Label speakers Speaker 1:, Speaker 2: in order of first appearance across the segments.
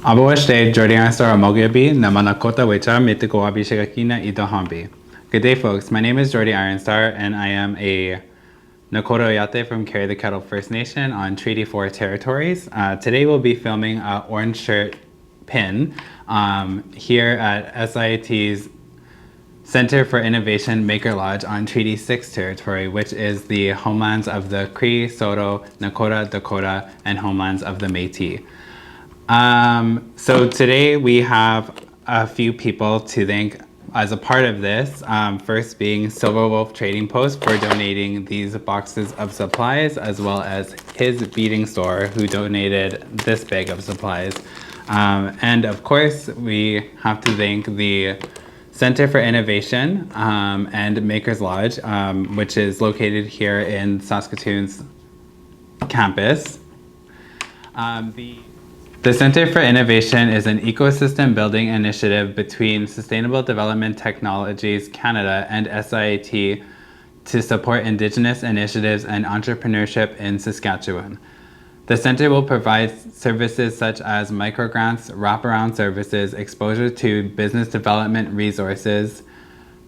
Speaker 1: Abawaste Jorden Ironstar Mogabi Namanakota Wecha Mitiko Abishakina Idahambi. Good day, folks. My name is Jorden Ironstar, and I am a Nakota Oyate from Carry the Kettle First Nation on Treaty 4 territories. Today we'll be filming an orange shirt pin here at SIAT's Center for Innovation Maker Lodge on Treaty 6 territory, which is the homelands of the Cree, Saulteaux, Nakota, Dakota, and homelands of the Métis. So today we have a few people to thank as a part of this. First being Silver Wolf Trading Post for donating these boxes of supplies, as well as his beading store who donated this bag of supplies. And of course, we have to thank the Center for Innovation and Makers Lodge, which is located here in Saskatoon's campus. The Center for Innovation is an ecosystem building initiative between Sustainable Development Technologies Canada and SIAT to support Indigenous initiatives and entrepreneurship in Saskatchewan. The center will provide services such as microgrants, wraparound services, exposure to business development resources,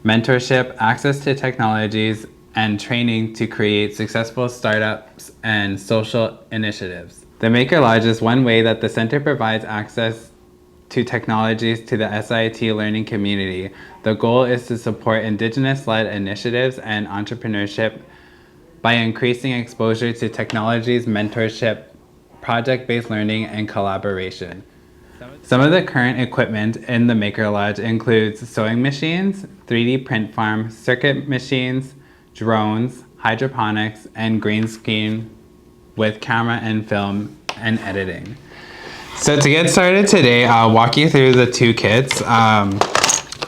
Speaker 1: mentorship, access to technologies, and training to create successful startups and social initiatives. The Maker Lodge is one way that the center provides access to technologies to the SIAT learning community. The goal is to support Indigenous-led initiatives and entrepreneurship by increasing exposure to technologies, mentorship, project-based learning, and collaboration. Some of the current equipment in the Maker Lodge includes sewing machines, 3D print farm, circuit machines, drones, hydroponics, and green screen with camera and film and editing. So to get started today, I'll walk you through the two kits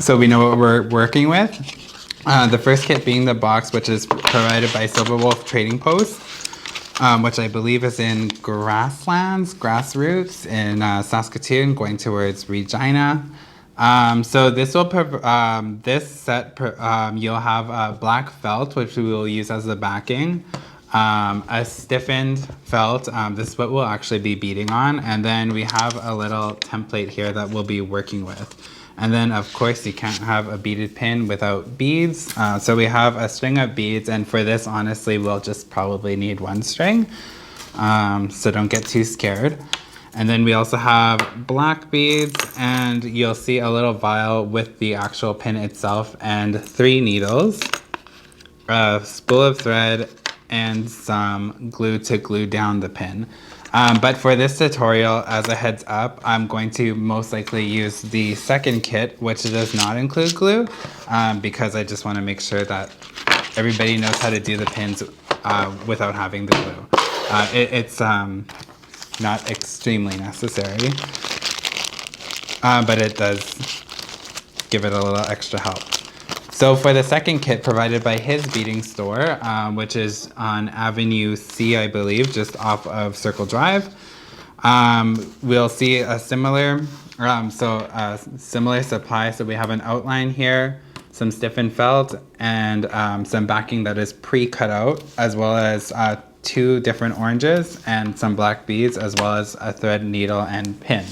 Speaker 1: so we know what we're working with. The first kit being the box, which is provided by Silver Wolf Trading Post, which I believe is in grassroots in Saskatoon, going towards Regina. So this will this set you'll have a black felt, which we will use as the backing. A stiffened felt, this is what we'll actually be beading on, and then we have a little template here that we'll be working with. And then of course you can't have a beaded pin without beads, so we have a string of beads, and for this honestly we'll just probably need one string, so don't get too scared. And then we also have black beads, and you'll see a little vial with the actual pin itself and 3 needles, a spool of thread, and some glue to glue down the pin. But for this tutorial, as a heads up, I'm going to most likely use the second kit, which does not include glue, because I just want to make sure that everybody knows how to do the pins without having the glue. It's not extremely necessary, but it does give it a little extra help. So for the second kit provided by his beading store, which is on Avenue C, I believe, just off of Circle Drive, we'll see a similar, similar supply. So we have an outline here, some stiffened felt, and some backing that is pre-cut out, as well as 2 different oranges and some black beads, as well as a thread, needle, and pin.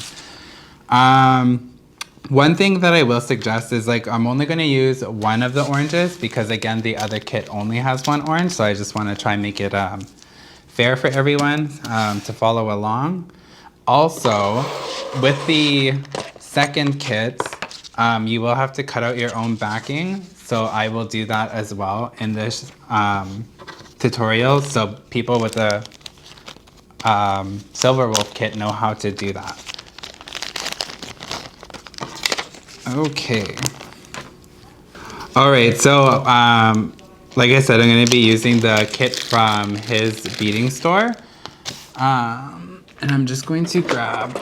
Speaker 1: One thing that I will suggest is, like, I'm only going to use one of the oranges because, again, the other kit only has 1 orange, so I just want to try and make it fair for everyone to follow along. Also, with the second kit, you will have to cut out your own backing, so I will do that as well in this tutorial, so people with the Silver Wolf kit know how to do that. Okay. All right, so like I said, I'm going to be using the kit from his beading store. And I'm just going to grab,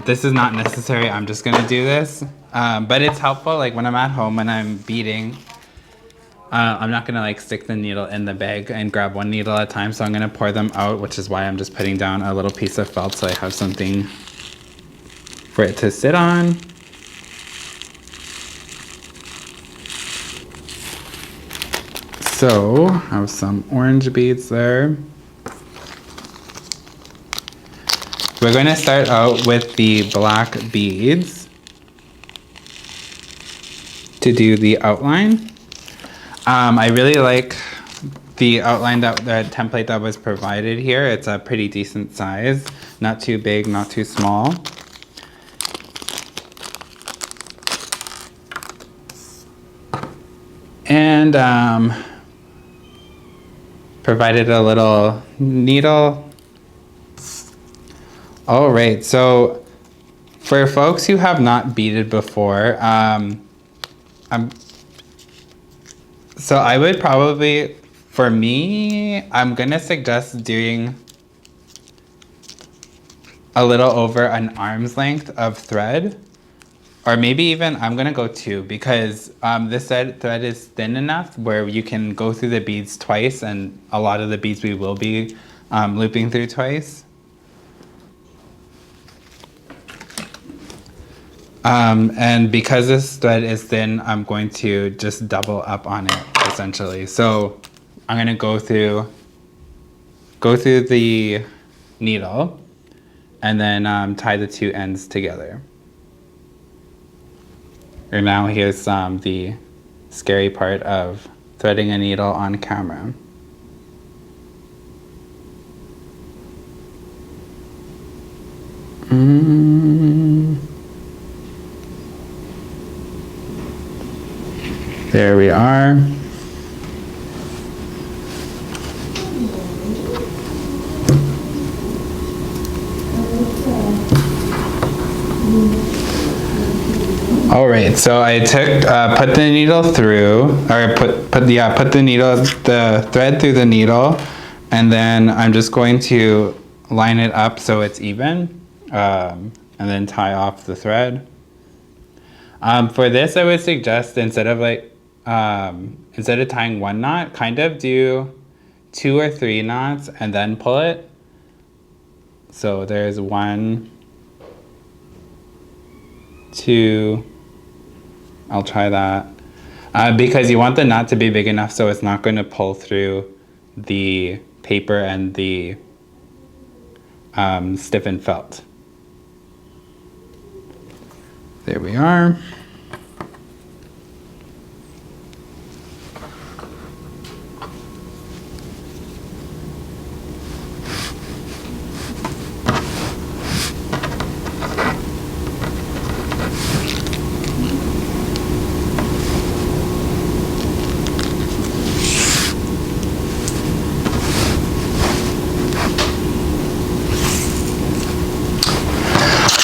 Speaker 1: this is not necessary, I'm just going to do this. But it's helpful, like when I'm at home, when I'm beading, I'm not going to like stick the needle in the bag and grab one needle at a time, so I'm going to pour them out, which is why I'm just putting down a little piece of felt so I have something for it to sit on. So I have some orange beads there. we're going to start out with the black beads to do the outline. I really like the outline the template that was provided here. It's a pretty decent size, not too big, not too small. And provided a little needle. All right, so for folks who have not beaded before, so I would probably, for me, I'm gonna suggest doing a little over an arm's length of thread, or maybe even I'm gonna go 2, because this thread is thin enough where you can go through the beads twice, and a lot of the beads we will be looping through twice. And because this thread is thin, I'm going to just double up on it, essentially. So I'm going to go through the needle and then tie the 2 ends together. And now here's the scary part of threading a needle on camera. There we are. All right, so I put the needle through, or put the thread through the needle, and then I'm just going to line it up so it's even, and then tie off the thread. For this, I would suggest instead of tying 1 knot, kind of do 2 or 3 knots and then pull it. So there's 1, 2, I'll try that. Because you want the knot to be big enough so it's not going to pull through the paper and the stiffened felt. There we are.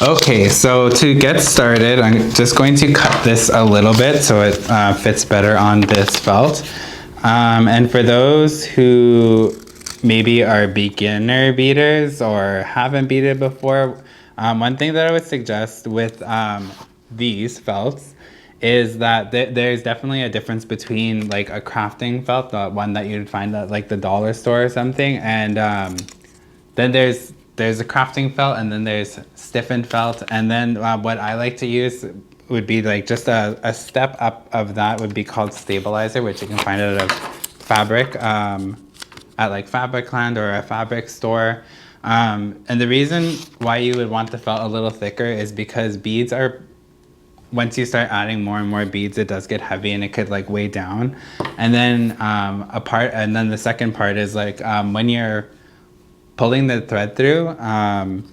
Speaker 1: Okay, so to get started, I'm just going to cut this a little bit so it fits better on this felt. And for those who maybe are beginner beaders or haven't beaded before, one thing that I would suggest with these felts is that there's definitely a difference between like a crafting felt, the one that you'd find at like the dollar store or something, and then there's a crafting felt, and then there's stiffened felt, and then what I like to use would be like just a step up of that would be called stabilizer, which you can find at a fabric at like Fabricland or a fabric store. And the reason why you would want the felt a little thicker is because beads are, once you start adding more and more beads, it does get heavy and it could like weigh down. And then the second part is like when you're pulling the thread through,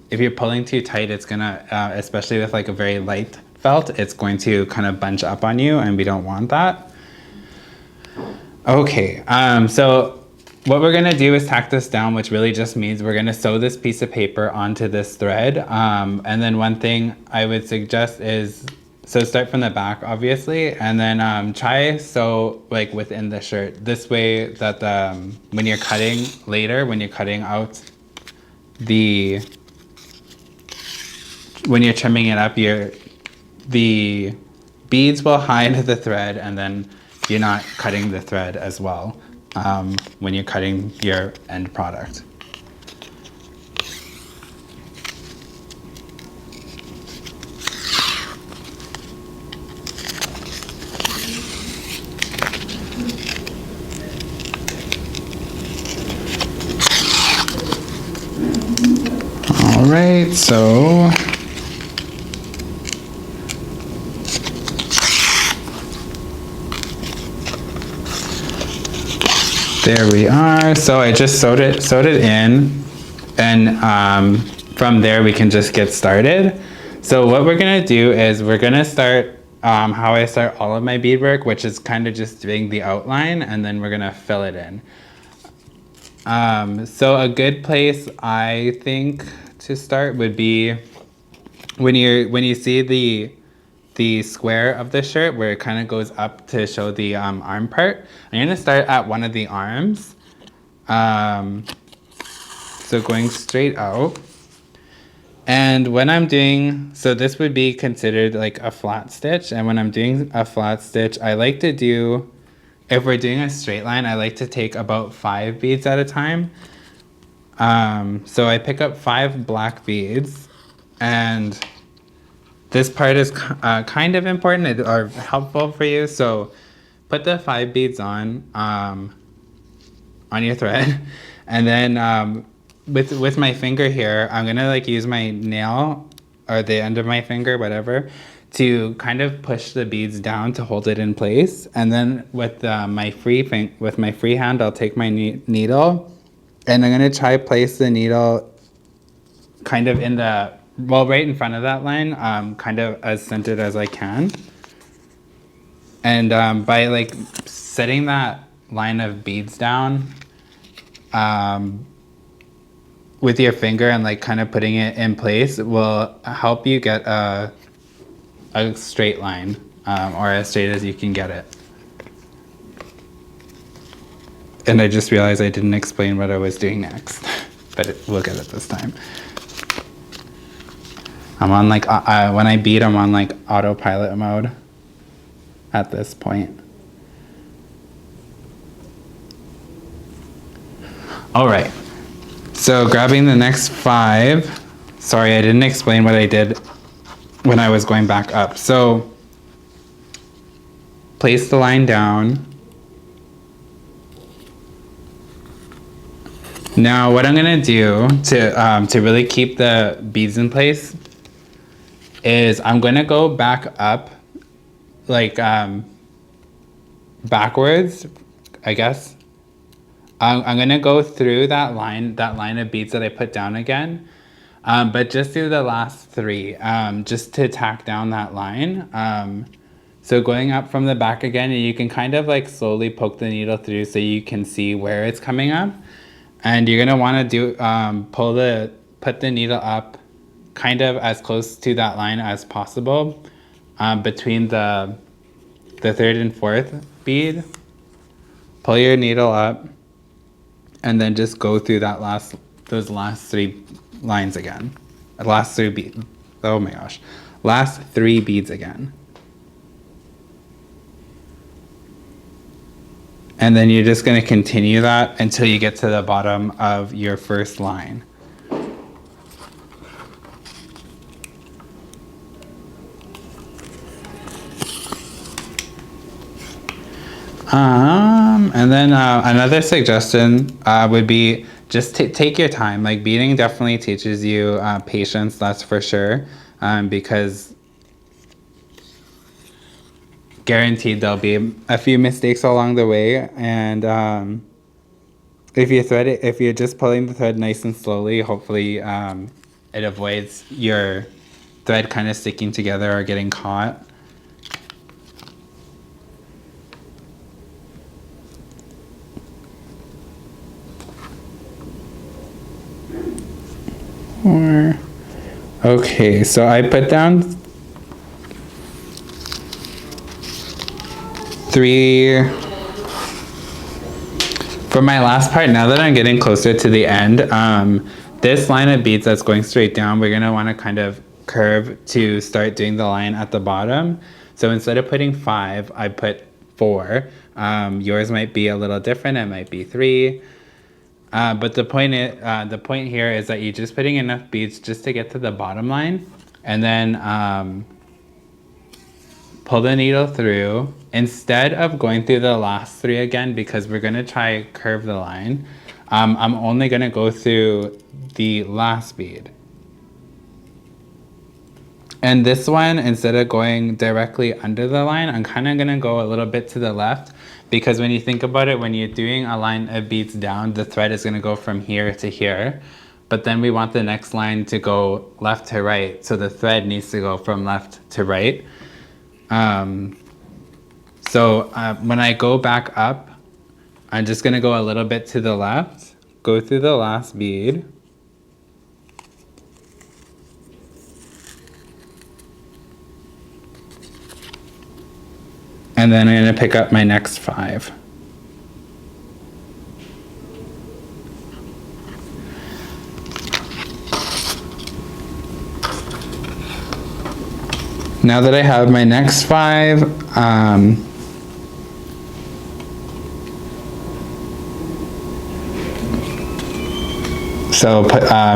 Speaker 1: if you're pulling too tight, it's gonna, especially with like a very light felt, it's going to kind of bunch up on you, and we don't want that. Okay, so what we're gonna do is tack this down, which really just means we're gonna sew this piece of paper onto this thread. And then one thing I would suggest is, so start from the back, obviously, and then try sew like within the shirt. This way that when you're cutting later, when you're cutting out when you're trimming it up, the beads will hide the thread, and then you're not cutting the thread as well when you're cutting your end product. All right, so there we are. So I just sewed it in, and from there we can just get started. So what we're gonna do is we're gonna start how I start all of my beadwork, which is kind of just doing the outline, and then we're gonna fill it in. So a good place I think to start would be when you see the square of the shirt where it kind of goes up to show the arm part. I'm gonna start at one of the arms. So going straight out. And when I'm doing, so this would be considered like a flat stitch. And when I'm doing a flat stitch, I like to do, if we're doing a straight line, I like to take about 5 beads at a time. So I pick up 5 black beads, and this part is kind of important or helpful for you. So put the 5 beads on your thread, and then with my finger here, I'm gonna like use my nail or the end of my finger, whatever, to kind of push the beads down to hold it in place. And then with my free hand, I'll take my needle, and I'm gonna try place the needle kind of in the, well, right in front of that line, kind of as centered as I can. And by like setting that line of beads down with your finger and like kind of putting it in place will help you get a straight line, or as straight as you can get it. And I just realized I didn't explain what I was doing next, but we'll get it this time. I'm on like, when I bead, I'm on like autopilot mode at this point. All right, so grabbing the next 5, sorry, I didn't explain what I did when I was going back up. So place the line down. Now what I'm gonna do to really keep the beads in place is I'm gonna go back up, like backwards, I guess. I'm gonna go through that line of beads that I put down again, but just do the last 3, just to tack down that line. So going up from the back again, and you can kind of like slowly poke the needle through so you can see where it's coming up. And you're gonna wanna do, put the needle up kind of as close to that line as possible, between the 3rd and 4th bead. Pull your needle up, and then just go through those last 3 lines again. Last 3 beads. Oh my gosh. Last 3 beads again. And then you're just going to continue that until you get to the bottom of your first line. And then another suggestion would be just take your time. Like beading definitely teaches you patience, that's for sure, because guaranteed there'll be a few mistakes along the way. And if you're just pulling the thread nice and slowly, hopefully it avoids your thread kind of sticking together or getting caught. Okay, so I put down 3 for my last part. Now that I'm getting closer to the end, this line of beads that's going straight down, we're gonna wanna kind of curve to start doing the line at the bottom. So instead of putting 5, I put 4. Yours might be a little different, it might be 3. But the point here is that you're just putting enough beads just to get to the bottom line, and then pull the needle through. Instead of going through the last 3 again, because we're gonna try curve the line, I'm only gonna go through the last bead. And this one, instead of going directly under the line, I'm kind of going to go a little bit to the left, because when you think about it, when you're doing a line of beads down, the thread is going to go from here to here. But then we want the next line to go left to right, so the thread needs to go from left to right. When I go back up, I'm just going to go a little bit to the left, go through the last bead. And then I'm going to pick up my next 5. Now that I have my next 5,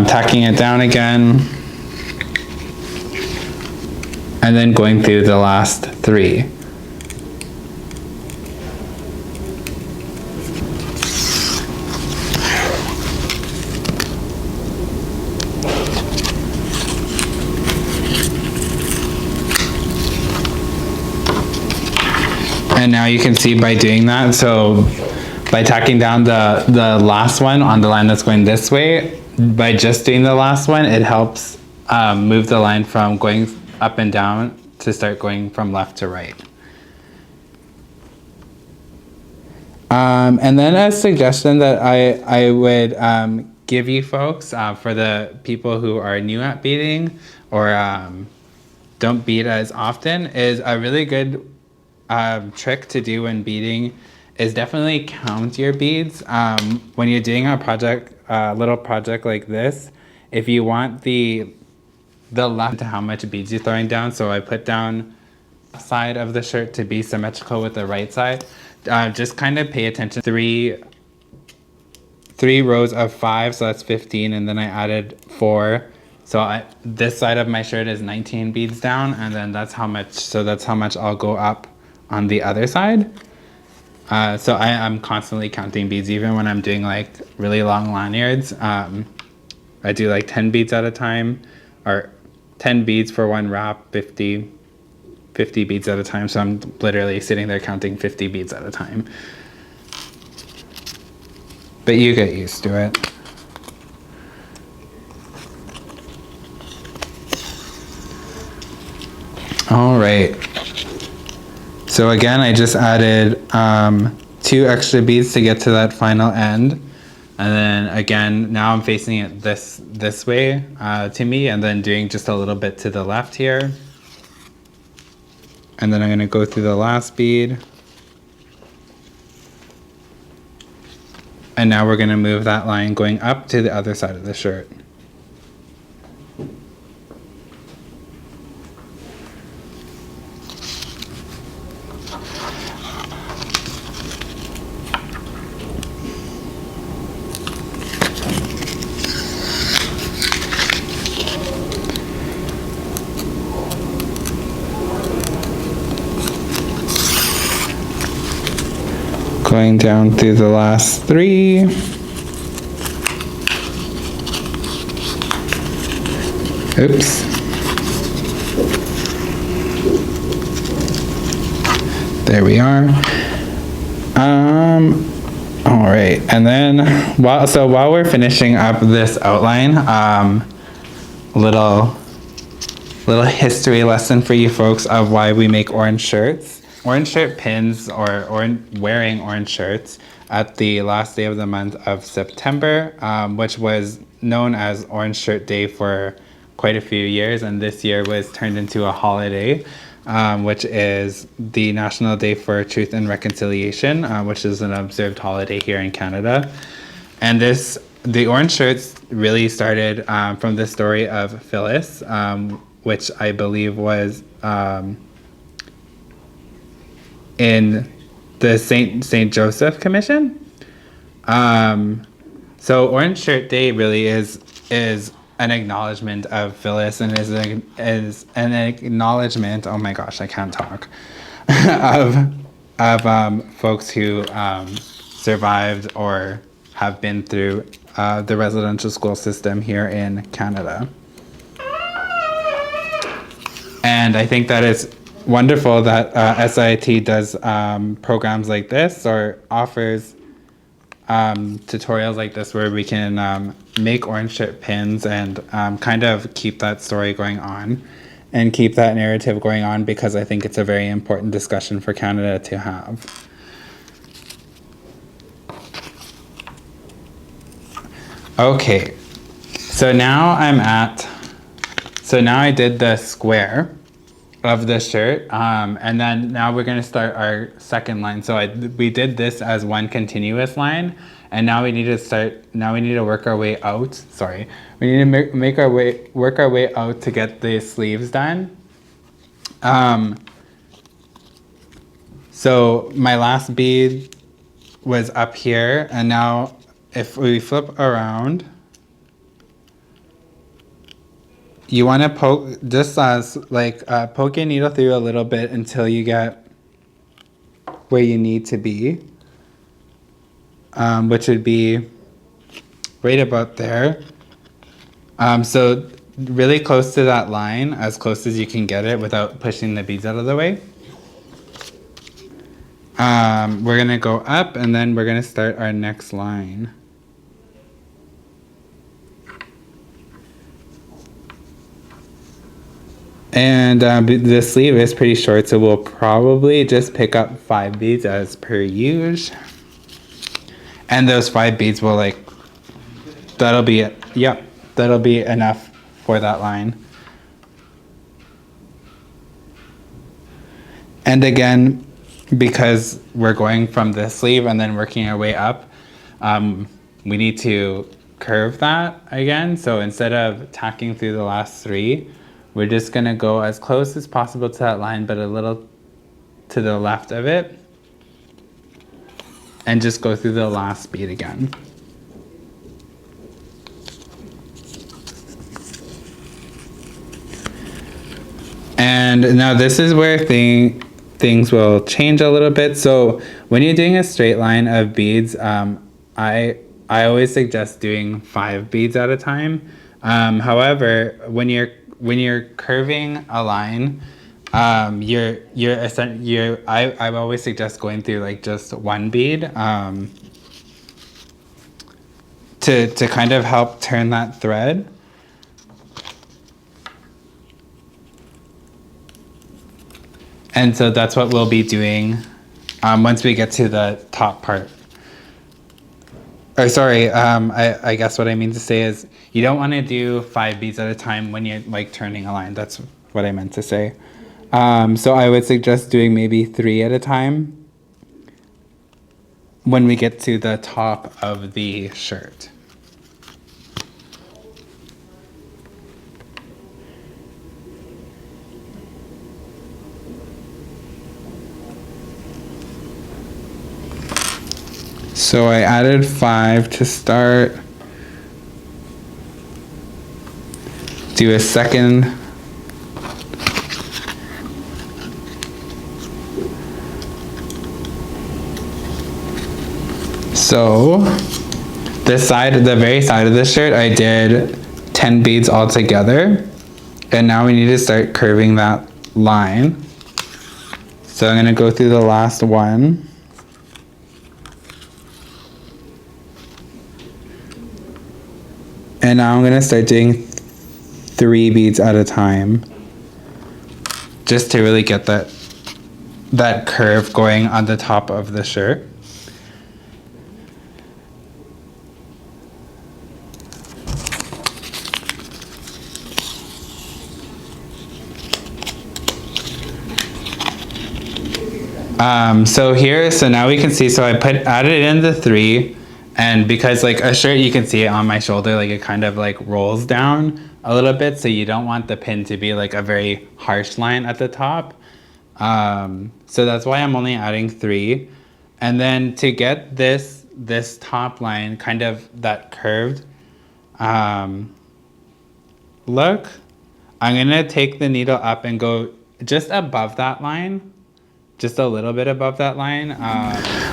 Speaker 1: tacking it down again, and then going through the last 3. And now you can see by doing that, so by tacking down the last one on the line that's going this way, by just doing the last one, it helps move the line from going up and down to start going from left to right. And then a suggestion that I would give you folks, for the people who are new at beading or don't bead as often, is a really good trick to do when beading is definitely count your beads. When you're doing a project, little project like this, if you want the left to how much beads you're throwing down, so I put down side of the shirt to be symmetrical with the right side, just kind of pay attention. Three rows of 5, so that's 15, and then I added 4. So this side of my shirt is 19 beads down, and then that's how much I'll go up on the other side. So I'm constantly counting beads, even when I'm doing like really long lanyards. I do like 10 beads at a time, or 10 beads for one wrap, 50 beads at a time. So I'm literally sitting there counting 50 beads at a time. But you get used to it. All right. So again, I just added 2 extra beads to get to that final end. And then again, now I'm facing it this way to me, and then doing just a little bit to the left here. And then I'm going to go through the last bead. And now we're going to move that line going up to the other side of the shirt. Going down through the last 3. Oops. There we are. All right, and then while we're finishing up this outline, little history lesson for you folks of why we make orange shirts. Orange shirt pins, or wearing orange shirts at the last day of the month of September, which was known as Orange Shirt Day for quite a few years, and this year was turned into a holiday, which is the National Day for Truth and Reconciliation, which is an observed holiday here in Canada. And the orange shirts really started from the story of Phyllis, which I believe was in the Saint Joseph Commission. So Orange Shirt Day really is an acknowledgement of Phyllis, and is an acknowledgement, oh my gosh, I can't talk, of folks who survived or have been through the residential school system here in Canada. And I think that is wonderful that SIT does programs like this, or offers tutorials like this where we can make orange shirt pins and kind of keep that story going on and keep that narrative going on, because I think it's a very important discussion for Canada to have. Okay, so now I did the square of the shirt, and then now we're going to start our second line. So we did this as one continuous line, and now we need to work our way out. Sorry, we need to work our way out to get the sleeves done. So my last bead was up here, and now if we flip around, you want to poke, just as poke your needle through a little bit until you get where you need to be, which would be right about there. So really close to that line, as close as you can get it without pushing the beads out of the way. We're going to go up, and then we're going to start our next line. And the sleeve is pretty short, so we'll probably just pick up 5 beads as per usual. And those 5 beads will that'll be it. Yep, that'll be enough for that line. And again, because we're going from the sleeve and then working our way up, we need to curve that again. So instead of tacking through the last 3, we're just going to go as close as possible to that line, but a little to the left of it, and just go through the last bead again. And now this is where things will change a little bit. So when you're doing a straight line of beads, I always suggest doing 5 beads at a time. However, when you're curving a line, I always suggest going through just 1 bead to kind of help turn that thread. And so that's what we'll be doing once we get to the top part. Or sorry, I guess what I mean to say is you don't want to do 5 beads at a time when you're turning a line. That's what I meant to say. So I would suggest doing maybe 3 at a time when we get to the top of the shirt. So I added 5 to start. Do a second. So the very side of the shirt, I did 10 beads all together. And now we need to start curving that line. So I'm going to go through the last one. And now I'm going to start doing 3 beads at a time, just to really get that curve going on the top of the shirt. So now we can see, so I added in the 3. And because a shirt, you can see it on my shoulder, it kind of rolls down a little bit. So you don't want the pin to be a very harsh line at the top. So that's why I'm only adding 3. And then to get this top line, kind of that curved look, I'm going to take the needle up and go just above that line. Just a little bit above that line.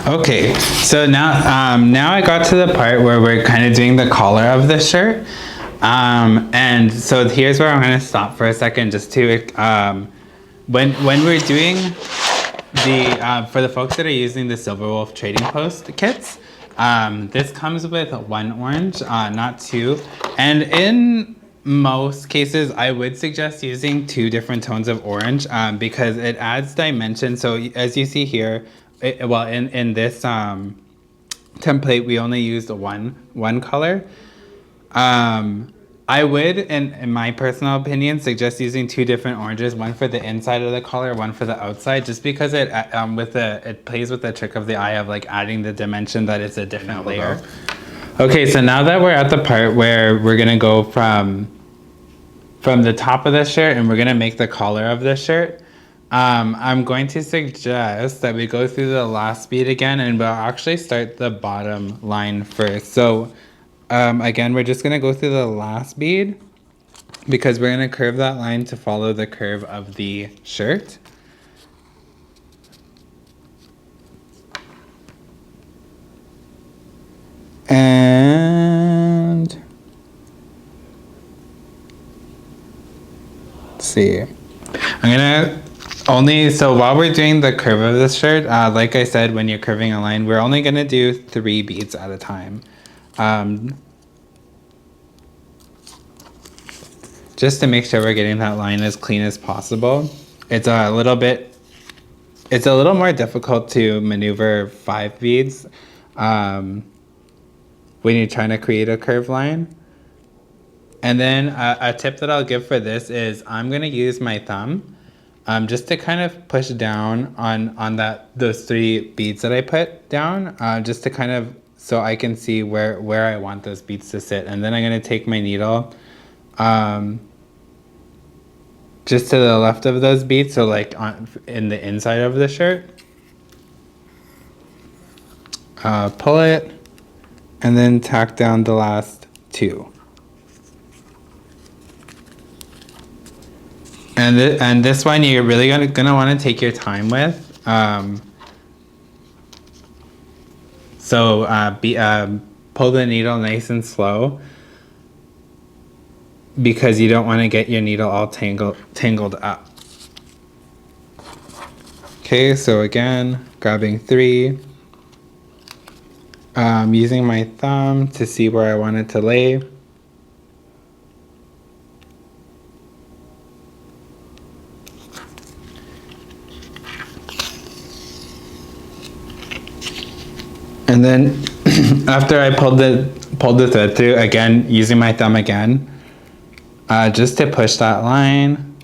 Speaker 1: Okay, so now I got to the part where we're kind of doing the collar of the shirt. And so here's where I'm going to stop for a second, just to when we're doing the for the folks that are using the Silver Wolf Trading Post kits, this comes with one orange, not two. And in most cases, I would suggest using two different tones of orange, because it adds dimension. So as you see here, in this template, we only used one color. I would, in my personal opinion, suggest using two different oranges, one for the inside of the collar, one for the outside, just because it plays with the trick of the eye of like adding the dimension that it's a different layer. Okay, so now that we're at the part where we're gonna go from the top of the shirt and we're gonna make the collar of the shirt, I'm going to suggest that we go through the last bead again, and we'll actually start the bottom line first. So again, we're just going to go through the last bead because we're going to curve that line to follow the curve of the shirt. And let's see. So while we're doing the curve of this shirt, like I said, when you're curving a line, we're only going to do 3 beads at a time. Just to make sure we're getting that line as clean as possible. It's a little more difficult to maneuver 5 beads when you're trying to create a curved line. And then a tip that I'll give for this is I'm going to use my thumb just to kind of push down on those 3 beads that I put down, just to kind of, so I can see where I want those beads to sit. And then I'm going to take my needle just to the left of those beads, so like in the inside of the shirt. Pull it, and then tack down the last 2. And this one you're really gonna want to take your time with. Pull the needle nice and slow, because you don't want to get your needle all tangled up. Okay, so again, grabbing 3, using my thumb to see where I want it to lay. And then after I pulled the thread through, again, using my thumb again, just to push that line.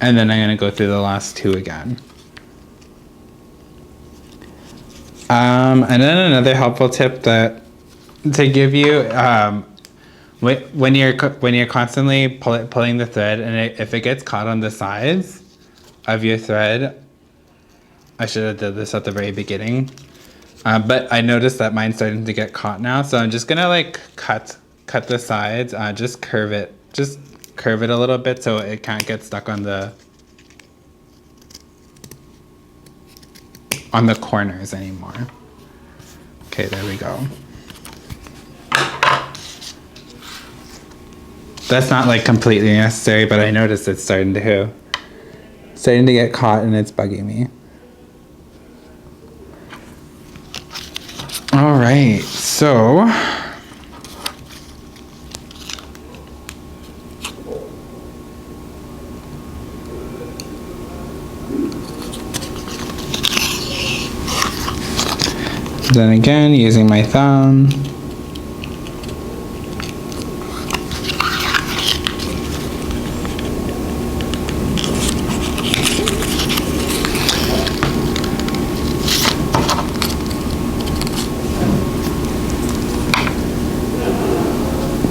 Speaker 1: And then I'm going to go through the last 2 again. And then another helpful tip to give you, when you're constantly pulling the thread, and if it gets caught on the sides of your thread, I should have done this at the very beginning, but I noticed that mine's starting to get caught now, so I'm just gonna like cut the sides, just curve it a little bit so it can't get stuck on the corners anymore. Okay, there we go. That's not like completely necessary, but I noticed it's starting to get caught and it's bugging me. All right, so then again, using my thumb.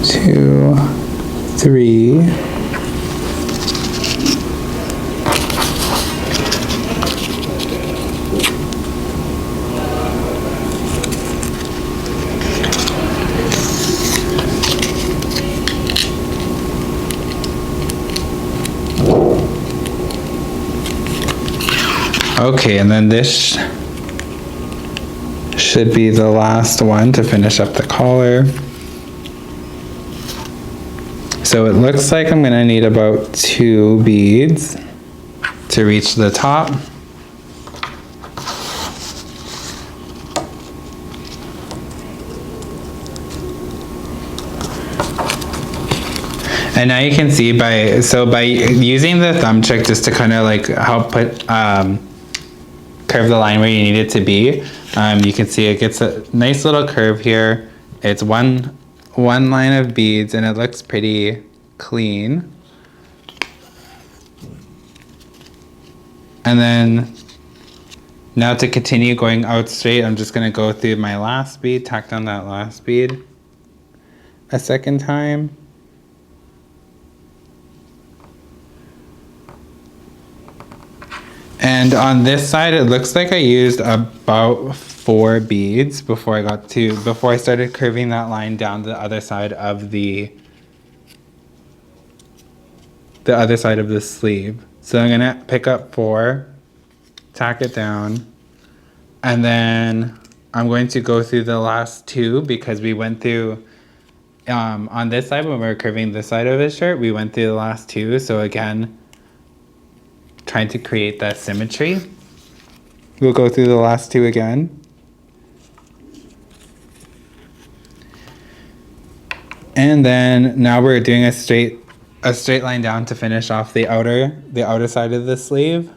Speaker 1: Two, 3. Okay, and then this should be the last one to finish up the collar. So it looks like I'm gonna need about 2 beads to reach the top. And now you can see by using the thumb trick just to kind of like help put curve the line where you need it to be, you can see it gets a nice little curve here. It's one line of beads and it looks pretty clean. And then now to continue going out straight, I'm just going to go through my last bead, tack down that last bead a second time. And on this side, it looks like I used about 4 beads before I started curving that line down the other side of the sleeve. So I'm gonna pick up 4, tack it down, and then I'm going to go through the last 2 because we went through, on this side when we were curving this side of his shirt, we went through the last 2. So again, trying to create that symmetry. We'll go through the last 2 again. And then now we're doing a straight line down to finish off the outer side of the sleeve.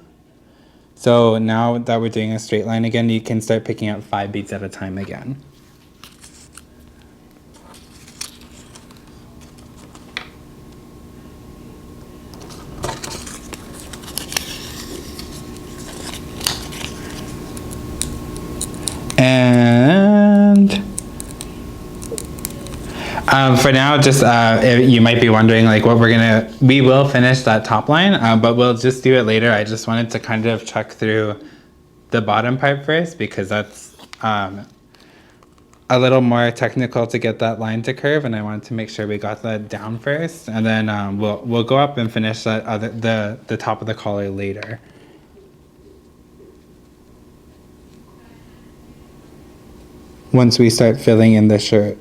Speaker 1: So now that we're doing a straight line again, you can start picking up 5 beads at a time again. And for now, just you might be wondering like what we will finish that top line, but we'll just do it later. I just wanted to kind of check through the bottom part first because that's a little more technical to get that line to curve, and I wanted to make sure we got that down first, and then we'll go up and finish that the top of the collar later. Once we start filling in the shirt.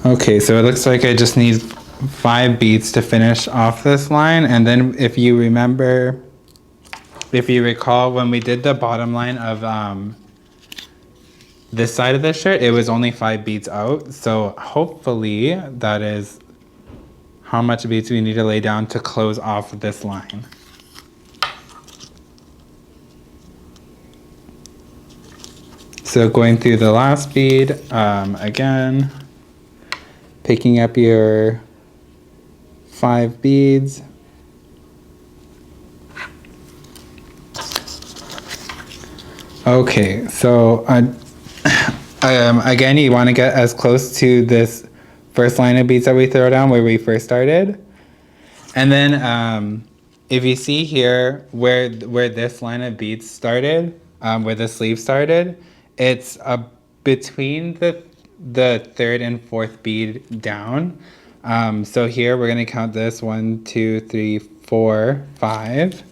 Speaker 1: Okay, so it looks like I just need 5 beads to finish off this line, and then if you recall when we did the bottom line of this side of the shirt, it was only 5 beads out, so hopefully that is how much beads we need to lay down to close off this line. So going through the last bead, again, picking up your 5 beads. Okay, so again, you want to get as close to this first line of beads that we throw down where we first started. And then if you see here where this line of beads started, where the sleeve started, it's between the 3rd and 4th bead down. So here we're going to count this 1, 2, 3, 4, 5.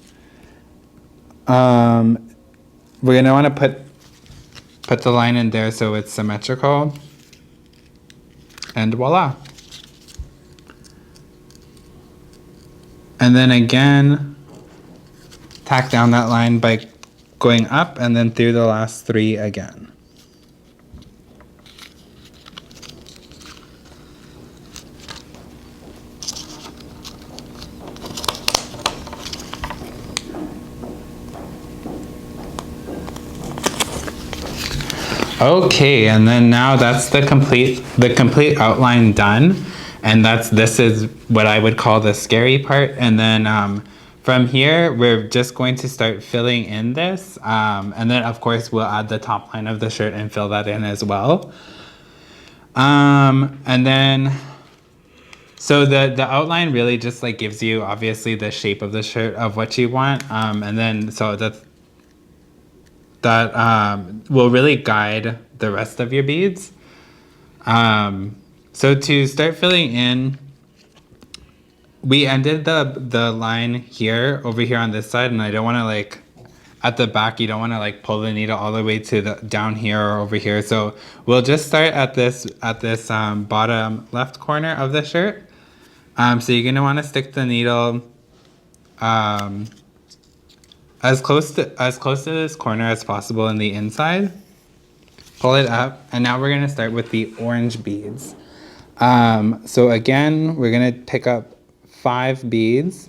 Speaker 1: We're going to want to put the line in there so it's symmetrical. And voila. And then again, tack down that line by going up and then through the last 3 again. Okay, and then now that's the complete outline done, and this is what I would call the scary part. And then from here, we're just going to start filling in this, and then of course we'll add the top line of the shirt and fill that in as well. And then, so the outline really just like gives you obviously the shape of the shirt of what you want, and then so that will really guide the rest of your beads. So to start filling in, we ended the line here over here on this side, and I don't want to like at the back. You don't want to like pull the needle all the way to the down here or over here. So we'll just start at this bottom left corner of the shirt. So you're gonna want to stick the needle as close to this corner as possible in the inside. Pull it up, and now we're gonna start with the orange beads. So again, we're gonna pick up 5 beads.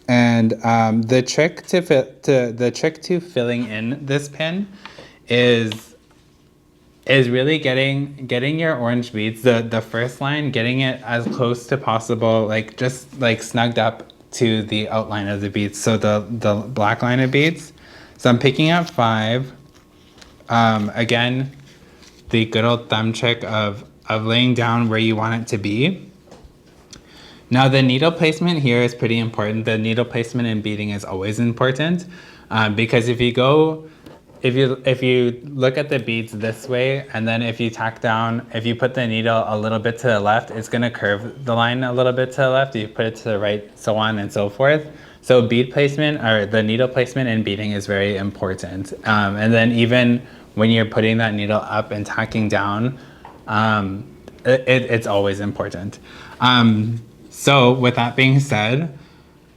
Speaker 1: And the trick to filling in this pin is really getting your orange beads, the first line, getting it as close to possible, like just like snugged up to the outline of the beads, so the black line of beads. So I'm picking up 5. Again, the good old thumb trick of laying down where you want it to be. Now the needle placement here is pretty important. The needle placement in beading is always important, because if you look at the beads this way, and then if you put the needle a little bit to the left, it's gonna curve the line a little bit to the left. You put it to the right, so on and so forth. So bead placement, or the needle placement in beading, is very important. And then even when you're putting that needle up and tacking down, it's always important. So with that being said,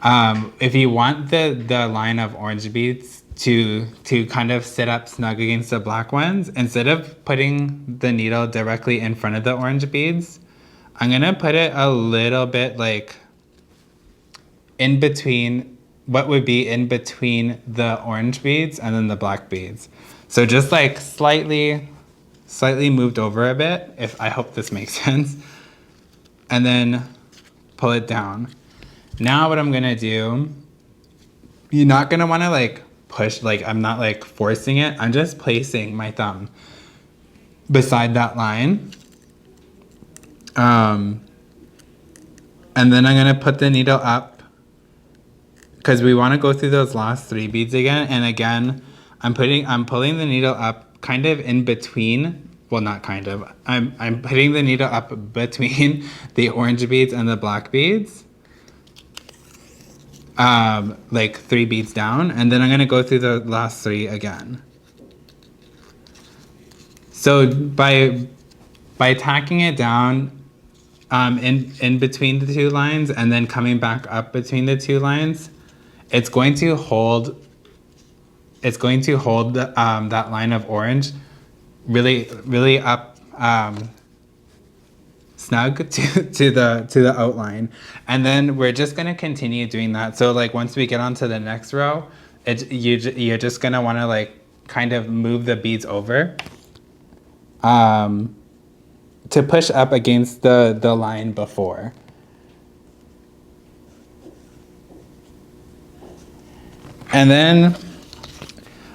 Speaker 1: if you want the line of orange beads to kind of sit up snug against the black ones, instead of putting the needle directly in front of the orange beads, I'm gonna put it a little bit like in between, what would be in between the orange beads and then the black beads. So just like slightly moved over a bit, I hope this makes sense. And then pull it down. Now what I'm gonna do, you're not gonna wanna like push, like I'm not like forcing it, I'm just placing my thumb beside that line. And then I'm gonna put the needle up, because we wanna go through those last 3 beads again. And again, I'm pulling the needle up kind of in between. Well, not kind of. I'm putting the needle up between the orange beads and the black beads, like 3 beads down, and then I'm gonna go through the last 3 again. So by tacking it down in between the 2 lines and then coming back up between the 2 lines, it's going to hold that line of orange really up, snug to the outline. And then we're just gonna continue doing that. So like once we get onto the next row, you're just gonna want to like kind of move the beads over to push up against the line before. And then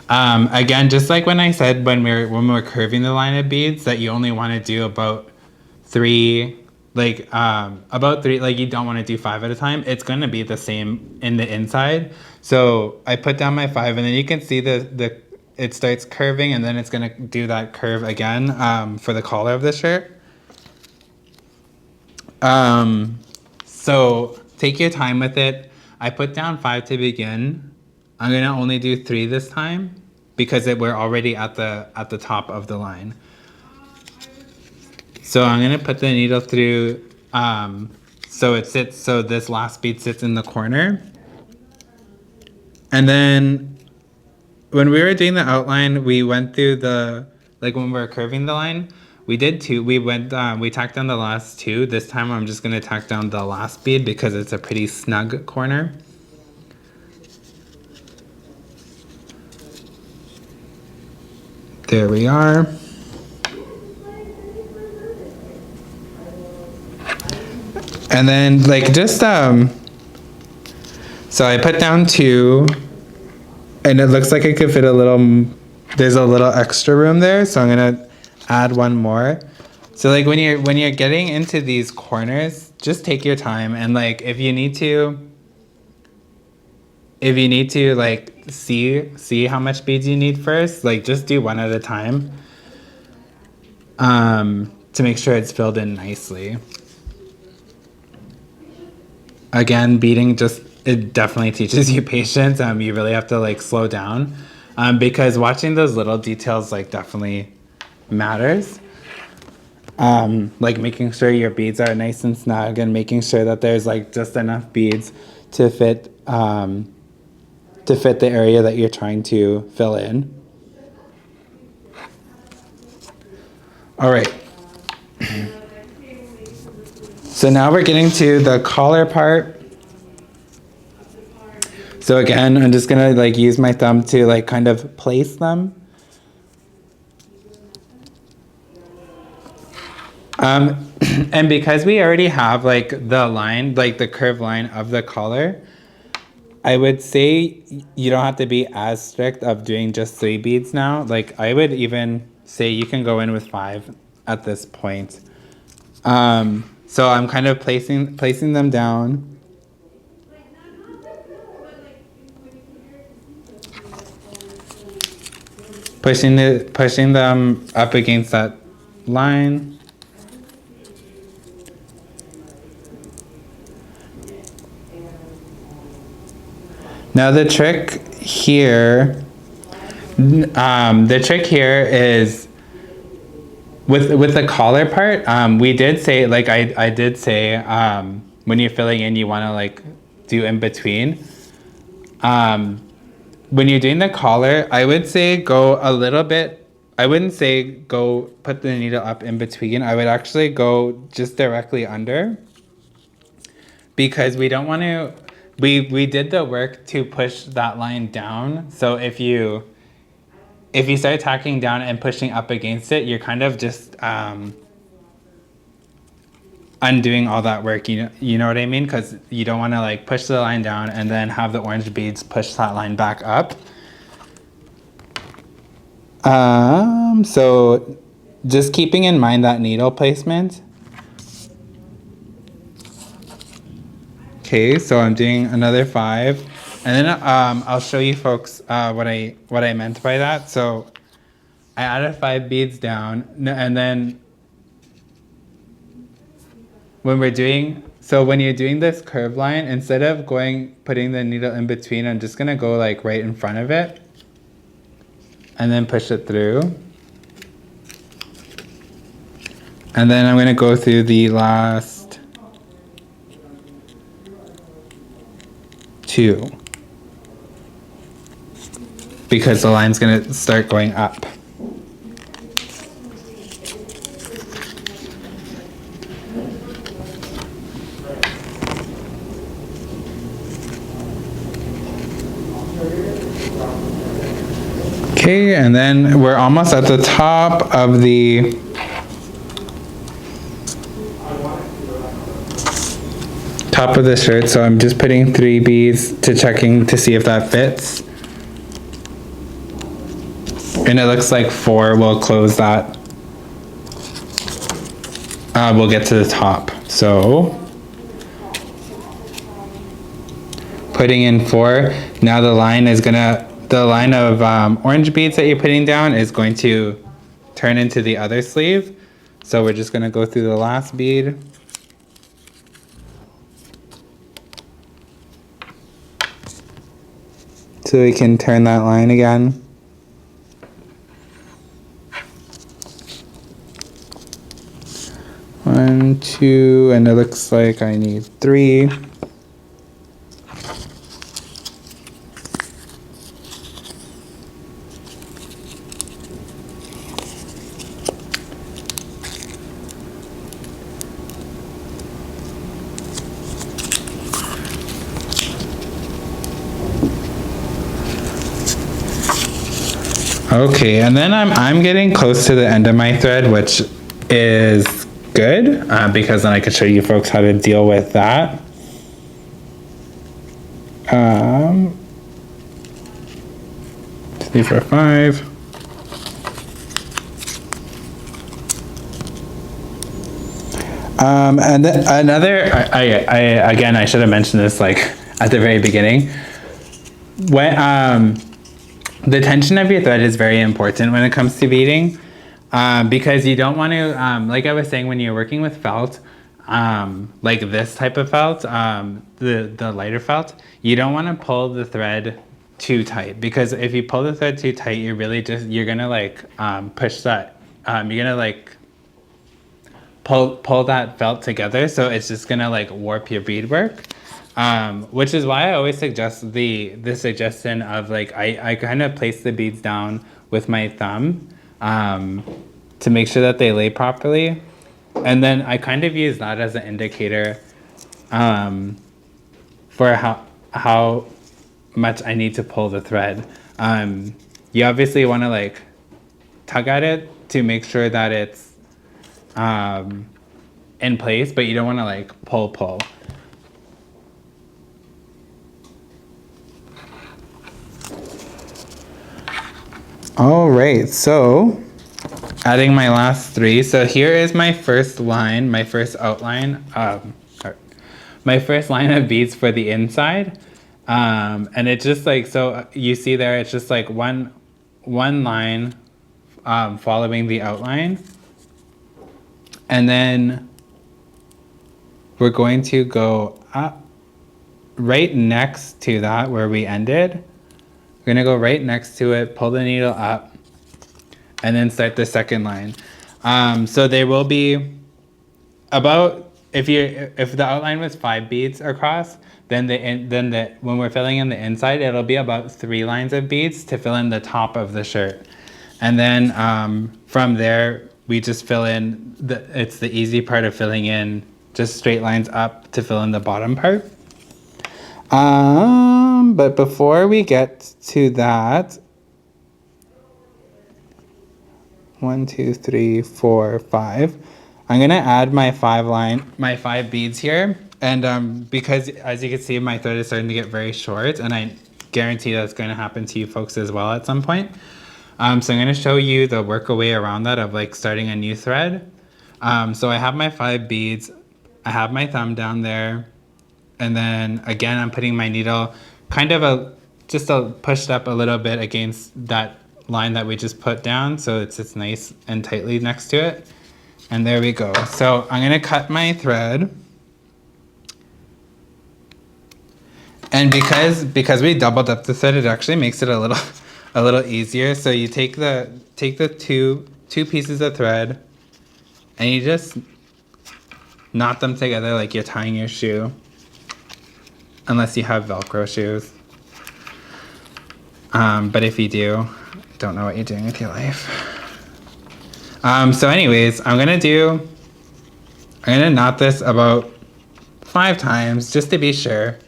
Speaker 1: again, just like when I said when we're curving the line of beads, that you only want to do about 3, like you don't want to do 5 at a time. It's going to be the same in the inside. So I put down my 5, and then you can see it starts curving, and then it's going to do that curve again for the collar of the shirt. So take your time with it. I put down 5 to begin. I'm gonna only do 3 this time because we're already at the top of the line. So I'm gonna put the needle through, so this last bead sits in the corner. And then when we were doing the outline, we went through when we were curving the line, we did 2. We tacked down the last 2. This time I'm just gonna tack down the last bead because it's a pretty snug corner. There we are. And then like just so I put down 2, and it looks like it could fit there's a little extra room there, so I'm gonna add 1 more. So like when you're getting into these corners, just take your time, and like if you need to like see how much beads you need first, like just do 1 at a time to make sure it's filled in nicely. Again, beading just it definitely teaches you patience. You really have to like slow down, because watching those little details like definitely matters. Like making sure your beads are nice and snug, and making sure that there's like just enough beads to fit the area that you're trying to fill in. All right. So now we're getting to the collar part. So again, I'm just gonna like use my thumb to like kind of place them. And because we already have like the line, like the curved line of the collar, I would say you don't have to be as strict of doing just 3 beads now. Like I would even say you can go in with 5 at this point. So I'm kind of placing them down. Pushing them up against that line. Now the trick here is with the collar part. We did say, like I did say, when you're filling in, you want to like do in between. When you're doing the collar, I would say go a little bit. I wouldn't say go put the needle up in between. I would actually go just directly under, because we don't want to. We did the work to push that line down. So if you start tacking down and pushing up against it, you're kind of just undoing all that work. You know what I mean? Because you don't want to like push the line down and then have the orange beads push that line back up. So just keeping in mind that needle placement. Okay, so I'm doing another 5, and then I'll show you folks what I meant by that. So I added 5 beads down, and then when you're doing this curved line, instead of putting the needle in between, I'm just gonna go like right in front of it, and then push it through, and then I'm gonna go through the last 2, because the line's gonna start going up. Okay, and then we're almost at the top of the shirt, so I'm just putting 3 beads checking to see if that fits. And it looks like 4 will close that. We'll get to the top. So putting in 4, now the line of orange beads that you're putting down is going to turn into the other sleeve. So we're just gonna go through the last bead. So we can turn that line again. One, 2, and it looks like I need 3. Okay, and then I'm getting close to the end of my thread, which is good, because then I can show you folks how to deal with that. 3, 4, 5. And then I should have mentioned this like at the very beginning. When the tension of your thread is very important when it comes to beading, because you don't want to, like I was saying, when you're working with felt, like this type of felt, the lighter felt, you don't want to pull the thread too tight, because if you pull the thread too tight, you're gonna like push that, you're gonna like pull that felt together, so it's just gonna like warp your beadwork. Which is why I always suggest the suggestion of like I kind of place the beads down with my thumb to make sure that they lay properly, and then I kind of use that as an indicator for how much I need to pull the thread. You obviously want to like tug at it to make sure that it's in place, but you don't want to like pull. All right, so adding my last three. So here is my first line, my first outline, my first line of beads for the inside. And it's just like, so you see there, it's just like one line following the outline. And then we're going to go up right next to that where we ended. We're gonna go right next to it, pull the needle up, and then start the second line. So there will be about, if the outline was 5 beads across, then when we're filling in the inside, it'll be about 3 lines of beads to fill in the top of the shirt. And then from there, we just fill in it's the easy part of filling in, just straight lines up to fill in the bottom part. But before we get to that, 1, 2, 3, 4, 5. I'm gonna add my 5 beads here, and because as you can see, my thread is starting to get very short, and I guarantee that's going to happen to you folks as well at some point. So I'm going to show you the workaway around that of like starting a new thread. So I have my 5 beads, I have my thumb down there, and then again I'm putting my needle kind of just pushed up a little bit against that line that we just put down, so it's nice and tightly next to it. And there we go. So I'm gonna cut my thread, and because we doubled up the thread, it actually makes it a little easier. So you take the two pieces of thread, and you just knot them together like you're tying your shoe, unless you have Velcro shoes. But if you do, don't know what you're doing with your life. So anyways, I'm gonna knot this about 5 times just to be sure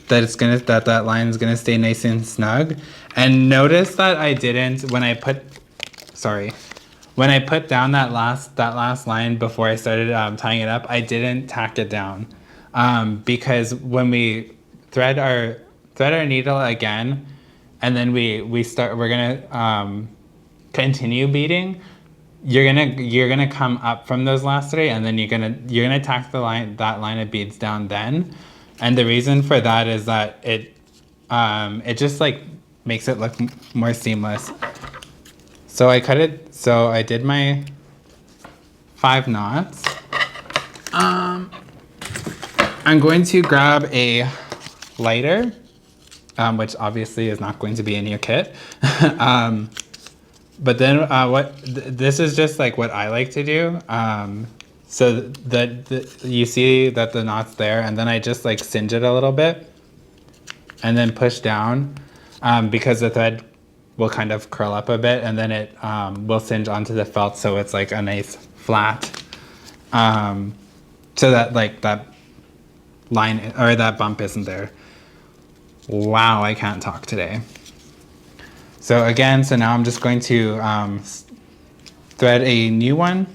Speaker 1: that that line is gonna stay nice and snug. And notice that I didn't, when I put down that last line before I started tying it up, I didn't tack it down, because when we thread our needle again, and then we're gonna continue beading, you're gonna come up from those last 3, and then you're gonna tack that line of beads down then. And the reason for that is that it just like makes it look more seamless. So I did my 5 knots. I'm going to grab a lighter, which obviously is not going to be in your kit. But then this is just like what I like to do. So that you see that the knot's there, and then I just like singe it a little bit and then push down, because the thread will kind of curl up a bit, and then it will singe onto the felt, so it's like a nice flat, so that like that line or that bump isn't there. Wow, I can't talk today. So again, so now I'm just going to thread a new one.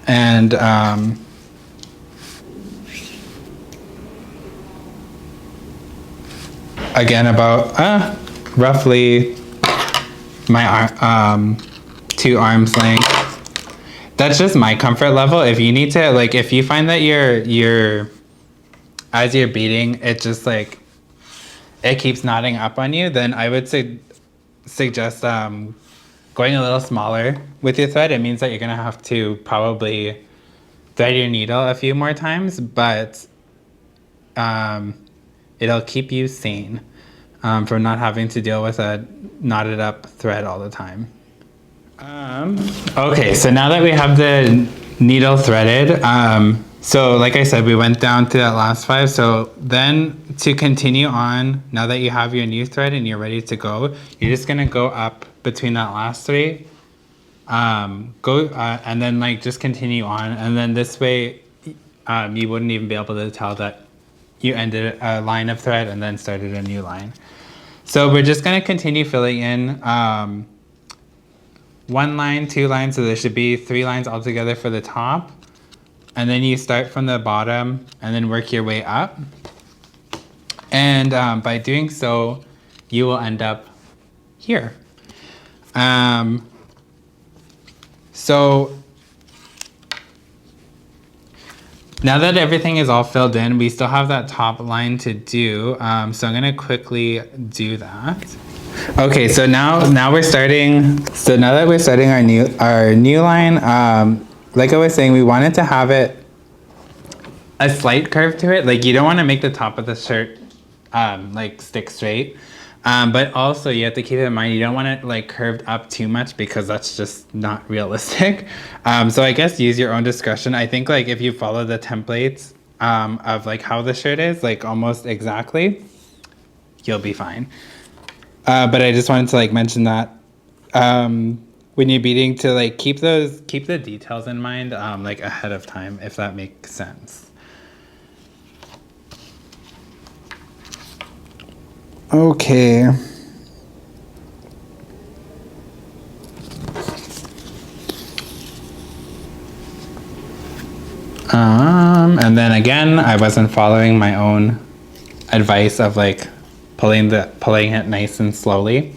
Speaker 1: And again, about roughly my 2 arms length. That's just my comfort level. If you need to, like, if you find that you're as you're beading, it just like it keeps knotting up on you, then I would suggest going a little smaller with your thread. It means that you're gonna have to probably thread your needle a few more times, but it'll keep you sane from not having to deal with a knotted up thread all the time. Okay, so now that we have the needle threaded, so like I said, we went down to that last 5. So then to continue on, now that you have your new thread and you're ready to go, you're just gonna go up between that last 3, and then like just continue on, and then this way you wouldn't even be able to tell that you ended a line of thread and then started a new line. So we're just gonna continue filling in 1 line, 2 lines, so there should be 3 lines altogether for the top. And then you start from the bottom and then work your way up. And by doing so, you will end up here. So now that everything is all filled in, we still have that top line to do. So I'm gonna quickly do that. Okay, so now we're starting. So now that we're starting our new line, like I was saying, we wanted to have it a slight curve to it. Like you don't want to make the top of the shirt like stick straight, but also you have to keep in mind you don't want it like curved up too much because that's just not realistic. So I guess use your own discretion. I think like if you follow the templates of like how the shirt is, like almost exactly, you'll be fine. But I just wanted to like mention that when you're beading, to like keep the details in mind like ahead of time, if that makes sense. Okay. And then again, I wasn't following my own advice of like pulling it nice and slowly.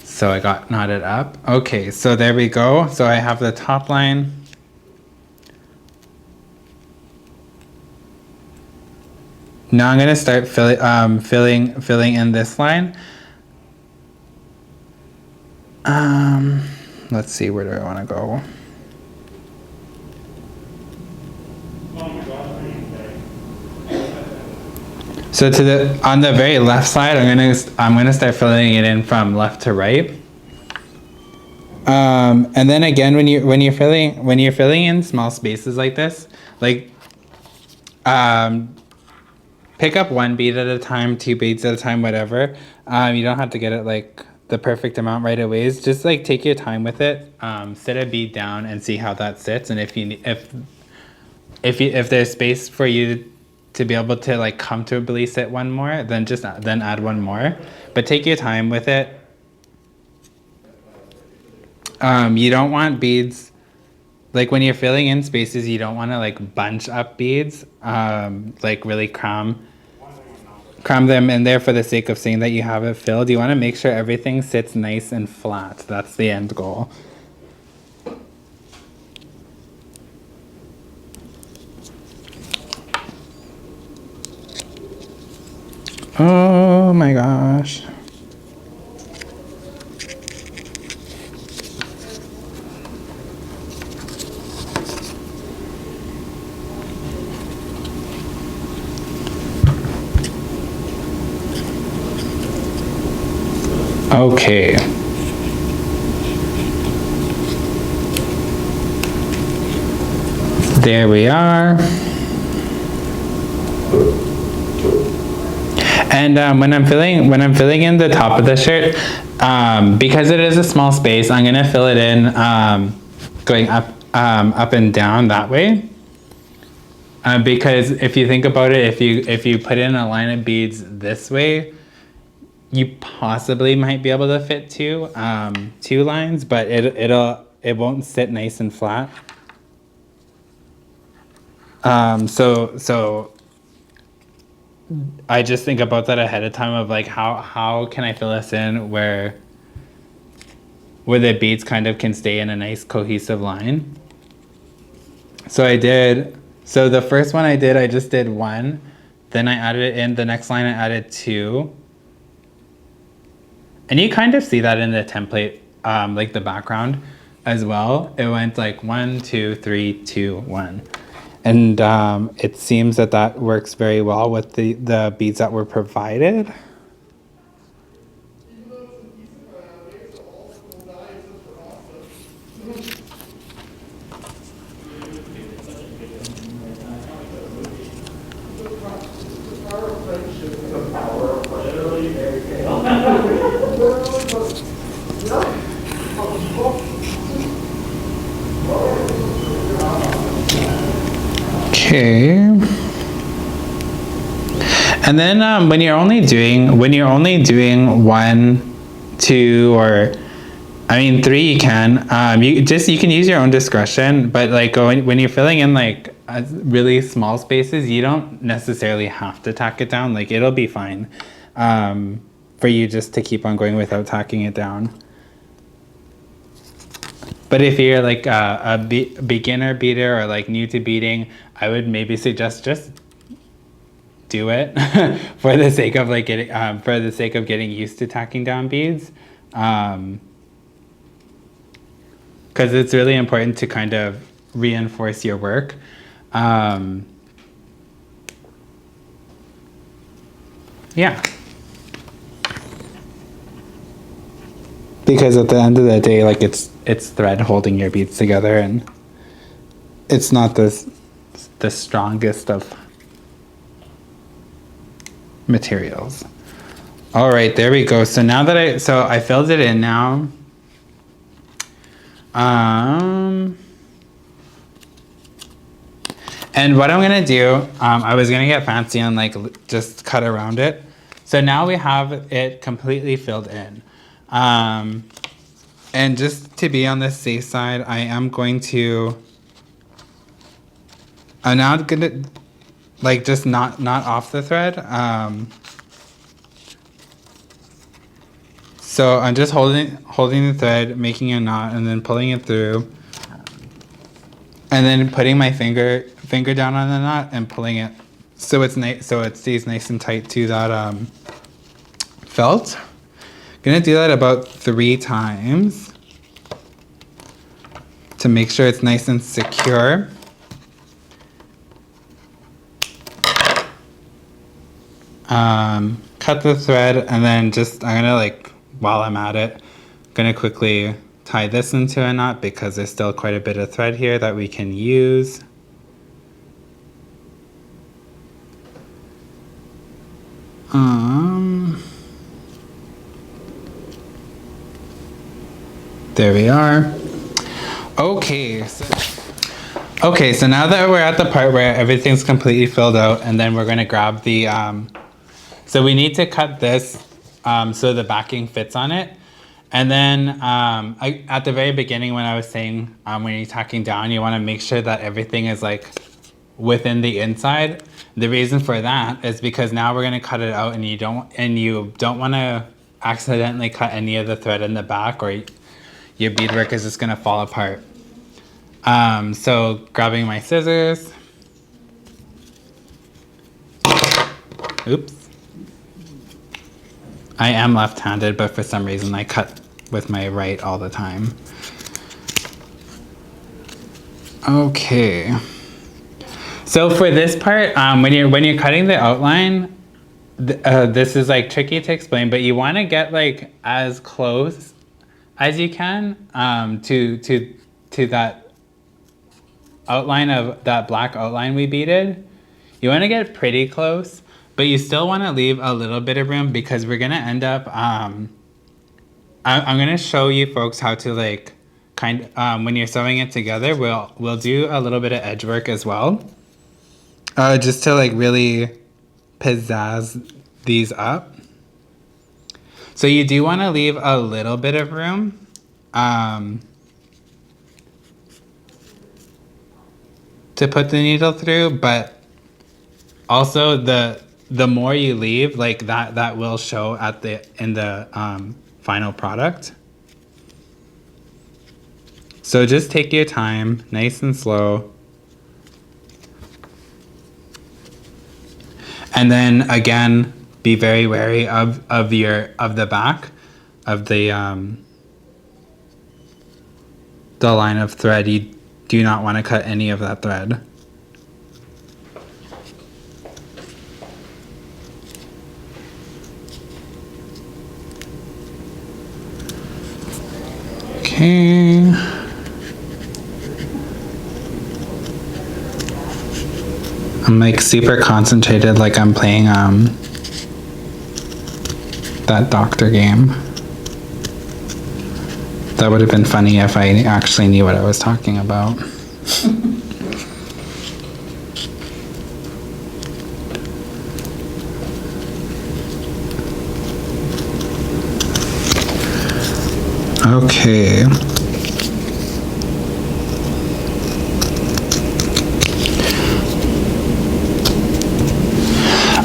Speaker 1: So I got knotted up. Okay, so there we go. So I have the top line. Now I'm gonna start filling in this line. Let's see, where do I want to go? So on the very left side, I'm gonna start filling it in from left to right. And then again, when you're filling in small spaces like this, like pick up 1 bead at a time, 2 beads at a time, whatever. You don't have to get it like the perfect amount right away. Just like take your time with it. Sit a bead down and see how that sits, and if there's space for you to be able to like comfortably sit one more, then add 1 more. But take your time with it. You don't want beads, like when you're filling in spaces, you don't want to like bunch up beads, like really cram them in there for the sake of saying that you have it filled. You want to make sure everything sits nice and flat. That's the end goal. Oh my gosh. Okay. There we are. And when I'm filling in the top of the shirt, because it is a small space, I'm gonna fill it in going up and down that way. Because if you think about it, if you put in a line of beads this way, you possibly might be able to fit two lines, but it won't sit nice and flat. So I just think about that ahead of time of like how can I fill this in where the beads kind of can stay in a nice cohesive line. So the first one I just did 1 Then I added it in the next line. I added 2. And you kind of see that in the template, like the background as well. It went like 1, 2, 3, 2, 1. And it seems that that works very well with the beads that were provided. Okay. And then when you're only doing 1, 2, or I mean 3, you can you can use your own discretion. But like when you're filling in like really small spaces, you don't necessarily have to tack it down. Like it'll be fine for you just to keep on going without tacking it down. But if you're like a beginner beader or like new to beading, I would maybe suggest just do it for the sake of like getting used to tacking down beads, because it's really important to kind of reinforce your work. Yeah. Because at the end of the day, like it's thread holding your beads together, and it's not the strongest of materials. All right, there we go. So now that I filled it in now. And what I'm gonna do, I was gonna get fancy and like just cut around it. So now we have it completely filled in. And just to be on the safe side, I'm now gonna like just not off the thread. So I'm just holding the thread, making a knot, and then pulling it through, and then putting my finger down on the knot and pulling it so it's nice, so it stays nice and tight to that felt. Gonna do that about 3 times to make sure it's nice and secure. Cut the thread, and then I'm gonna, like, while I'm at it, gonna quickly tie this into a knot because there's still quite a bit of thread here that we can use. There we are. Okay, so now that we're at the part where everything's completely filled out, and then we're gonna grab the, so we need to cut this so the backing fits on it. And then at the very beginning when I was saying when you're tacking down, you wanna make sure that everything is like within the inside. The reason for that is because now we're gonna cut it out, and you don't wanna accidentally cut any of the thread in the back, or your beadwork is just gonna fall apart. So grabbing my scissors. Oops. I am left-handed, but for some reason I cut with my right all the time. Okay. So for this part, when you're cutting the outline, this is like tricky to explain, but you want to get like as close as you can to that outline of that black outline we beaded. You want to get pretty close, but you still want to leave a little bit of room because we're gonna end up. I'm gonna show you folks how to like when you're sewing it together. We'll do a little bit of edge work as well, just to like really pizzazz these up. So you do want to leave a little bit of room. To put the needle through, but also the more you leave, like that will show in the final product. So just take your time, nice and slow. And then again, be very wary of the back of the line of thread. You do not want to cut any of that thread. Okay. I'm like super concentrated, like I'm playing that doctor game. That would have been funny if I actually knew what I was talking about. Okay.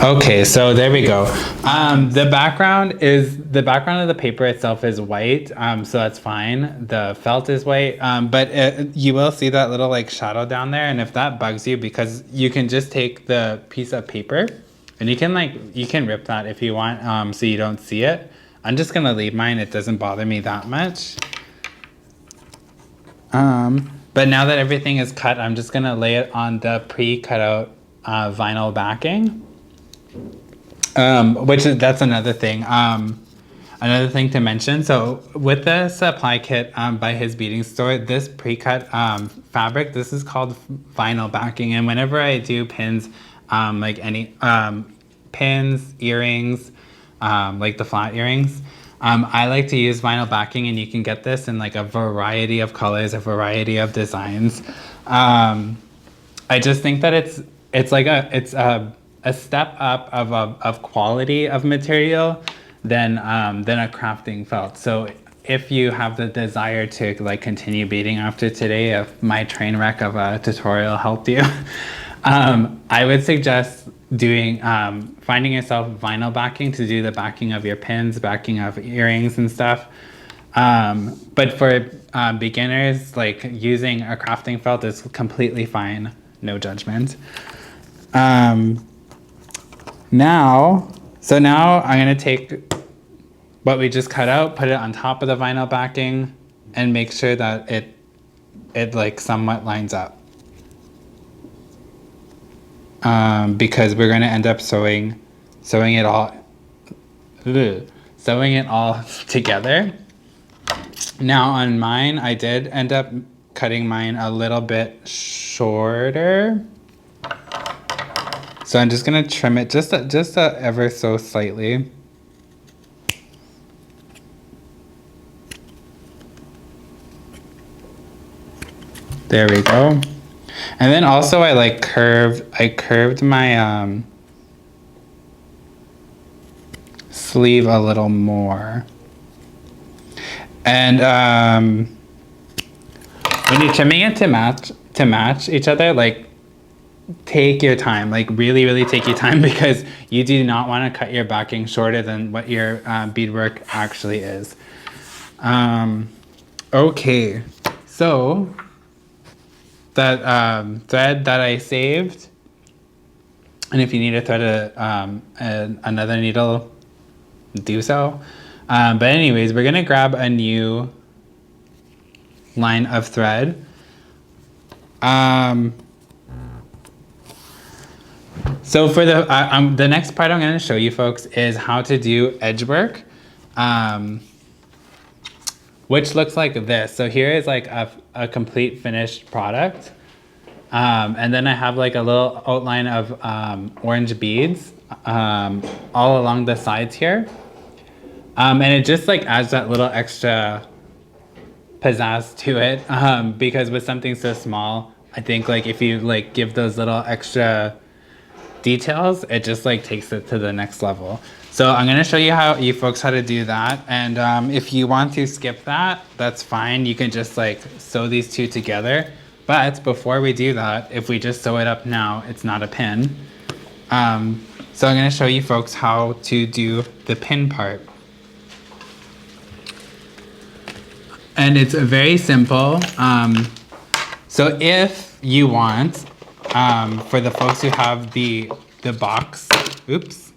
Speaker 1: Okay, so there we go. The background of the paper itself is white, so that's fine. The felt is white, but you will see that little like shadow down there, and if that bugs you, because you can just take the piece of paper, and you can rip that if you want, so you don't see it. I'm just gonna leave mine. It doesn't bother me that much. But now that everything is cut, I'm just gonna lay it on the pre-cut out vinyl backing. That's another thing. Another thing to mention. So with the supply kit by his beading store, this pre-cut fabric, this is called vinyl backing. And whenever I do pins, like any pins, earrings, like the flat earrings, I like to use vinyl backing, and you can get this in like a variety of colors, a variety of designs. I just think that it's a step up of quality of material than a crafting felt. So if you have the desire to like continue beading after today, if my train wreck of a tutorial helped you, I would suggest finding yourself vinyl backing to do the backing of your pins, backing of earrings and stuff. But for beginners, like using a crafting felt is completely fine, no judgment. Now I'm gonna take what we just cut out, put it on top of the vinyl backing, and make sure that it like somewhat lines up. Because we're gonna end up sewing it all together. Now on mine, I did end up cutting mine a little bit shorter. So I'm just gonna trim it just ever so slightly. There we go. And then also I curved my sleeve a little more. And when you're trimming it to match each other, like take your time, like really take your time, because you do not want to cut your backing shorter than what your beadwork actually is. Okay, so that thread that I saved, and if you need to thread another needle, do so. But anyways, we're gonna grab a new line of thread. So for the next part I'm going to show you folks is how to do edge work, which looks like this. So here is like a complete finished product. And then I have like a little outline of orange beads all along the sides here. And it just like adds that little extra pizzazz to it, because with something so small, I think like if you like give those little extra details, it just like takes it to the next level. So I'm going to show you how to do that. And if you want to skip that, that's fine. You can just like sew these two together. But before we do that, if we just sew it up now, it's not a pin. So I'm going to show you folks how to do the pin part. And it's very simple. So if you want, for the folks who have the box oops,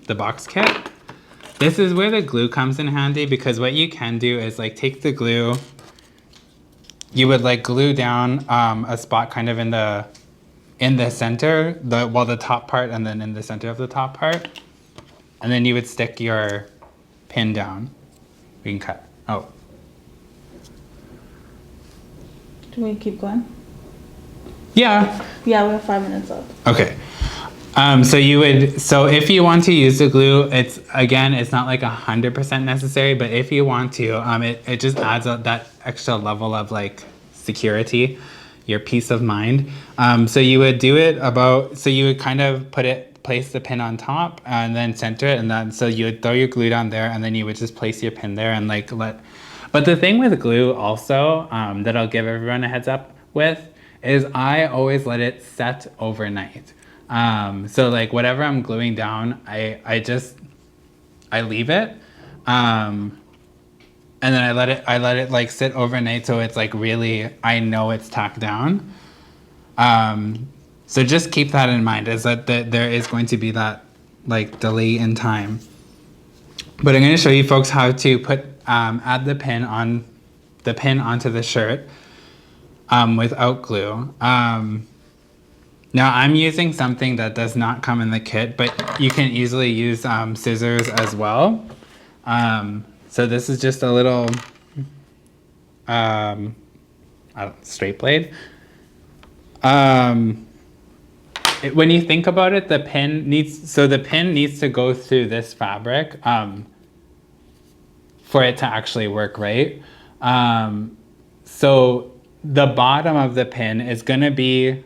Speaker 1: the box kit. This is where the glue comes in handy, because what you can do is like take the glue, you would like glue down a spot kind of in the center, the top part, and then in the center of the top part, and then you would stick your pin down. We can cut. Oh.
Speaker 2: Do we keep going?
Speaker 1: Yeah.
Speaker 2: Yeah, we have 5 minutes left.
Speaker 1: Okay. So if you want to use the glue, it's not like 100% necessary, but if you want to, it just adds that extra level of like security, your peace of mind. So you would do it so you would kind of place the pin on top and then center it, and then so you would throw your glue down there, and then you would just place your pin there and like but the thing with glue also, that I'll give everyone a heads up with, is I always let it set overnight. So like whatever I'm gluing down, I leave it, and then I let it like sit overnight, so it's like really, I know it's tacked down. So just keep that in mind, is that there is going to be that like delay in time. But I'm going to show you folks how to add the pin onto the shirt without glue. Now I'm using something that does not come in the kit, but you can easily use scissors as well. So this is just a little straight blade. When you think about it, the pin needs to go through this fabric for it to actually work right. So the bottom of the pin is going to be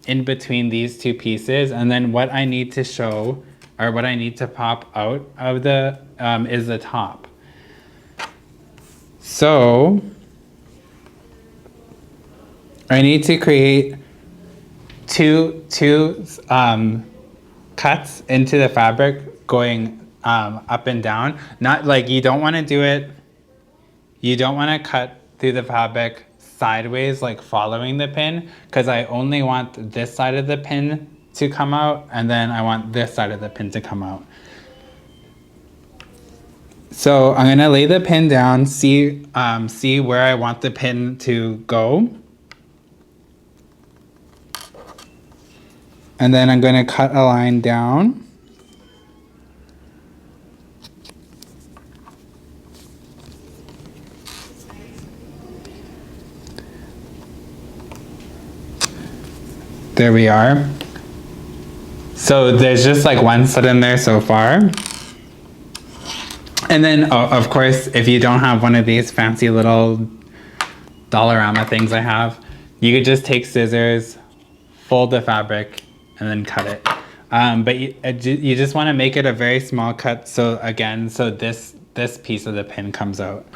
Speaker 1: in between these two pieces, and then what I need to show, or what I need to pop out of the is the top. So I need to create two cuts into the fabric going up and down. Not like, you don't want to cut through the fabric sideways, like following the pin, because I only want this side of the pin to come out, and then I want this side of the pin to come out. So I'm gonna lay the pin down, see where I want the pin to go, and then I'm gonna cut a line down. There we are. So there's just like one slit in there so far. And then, of course, if you don't have one of these fancy little Dollarama things I have, you could just take scissors, fold the fabric, and then cut it. But you just want to make it a very small cut, so this piece of the pin comes out.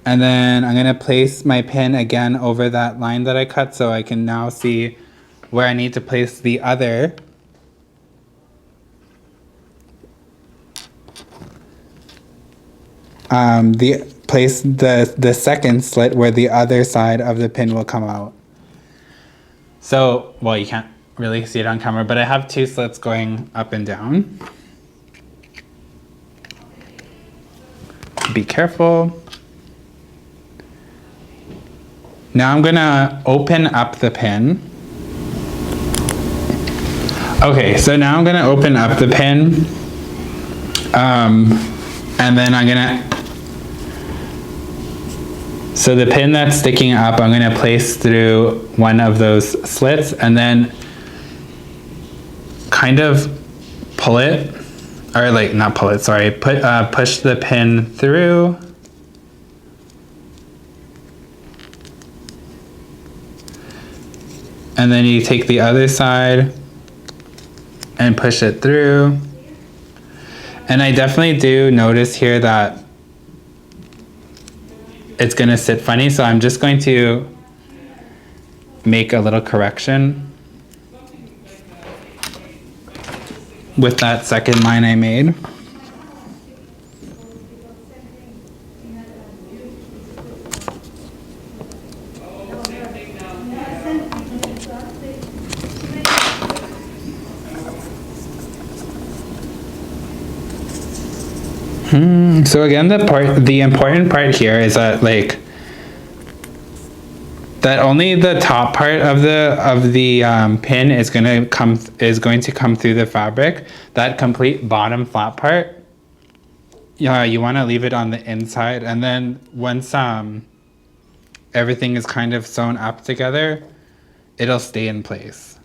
Speaker 1: And then I'm going to place my pin again over that line that I cut, so I can now see where I need to place the other. Place the second slit where the other side of the pin will come out. So, well, you can't really see it on camera, but I have two slits going up and down. Be careful. Now I'm gonna open up the pin. Okay, so now I'm gonna open up the pin, and then I'm gonna, so the pin that's sticking up, I'm gonna place through one of those slits, and then kind of pull it, or like not pull it, sorry, push the pin through. And then you take the other side and push it through. And I definitely do notice here that it's gonna sit funny, so I'm just going to make a little correction with that second line I made. So again, the important part here is that like that only the top part of the pin is going to come through the fabric. That complete bottom flat part, yeah, you want to leave it on the inside, and then once everything is kind of sewn up together, it'll stay in place.